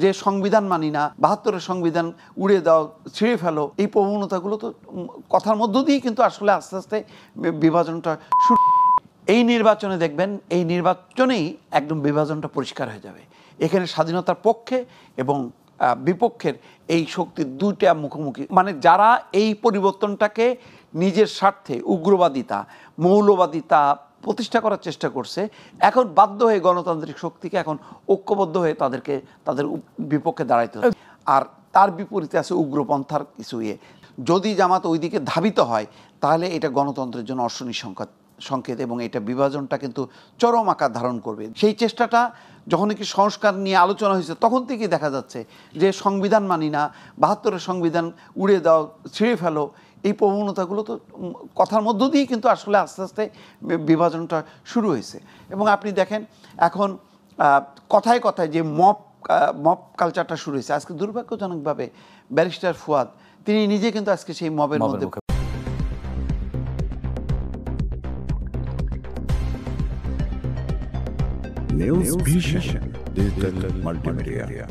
যে সংবিধান মানি না, ৭২-এর সংবিধান উড়িয়ে দাও, ছিঁড়ে ফেলো, এই প্রবণতাগুলো তো কথার মধ্য দিয়েই কিন্তু আসলে আস্তে আস্তে বিভাজনটা শুরু। এই নির্বাচনে দেখবেন, এই নির্বাচনেই একদম বিভাজনটা পরিষ্কার হয়ে যাবে। এখানে স্বাধীনতার পক্ষে এবং বিপক্ষের এই শক্তির দুইটা মুখোমুখি, মানে যারা এই পরিবর্তনটাকে নিজের স্বার্থে উগ্রবাদিতা, মৌলবাদিতা প্রতিষ্ঠা করার চেষ্টা করছে, এখন বাধ্য হয়ে গণতান্ত্রিক শক্তিকে এখন ঐক্যবদ্ধ হয়ে তাদের বিপক্ষে দাঁড়াইতে হবে। আর তার বিপরীতে আছে উগ্রপন্থার কিছু যদি জামাত ওই দিকে ধাবিত হয়, তাহলে এটা গণতন্ত্রের জন্য অশনি সংকেত এবং এটা বিভাজনটা কিন্তু চরম আকার ধারণ করবে। সেই চেষ্টাটা যখন কি সংস্কার নিয়ে আলোচনা হয়েছে, তখন থেকেই দেখা যাচ্ছে যে সংবিধান মানি না, ৭২-এর সংবিধান উড়িয়ে দাও, ছিঁড়ে ফেলো, এই প্রবণতাগুলো তো কথার মধ্য দিয়েই কিন্তু আসলে আস্তে আস্তে বিভাজনটা শুরু হয়েছে। এবং আপনি দেখেন এখন কথায় কথায় যে মব কালচারটা শুরু হয়েছে, আজকে দুর্ভাগ্যজনকভাবে ব্যারিস্টার ফুয়াদ তিনি নিজে কিন্তু আজকে সেই মবের মধ্যে। News Vision Digital Multimedia.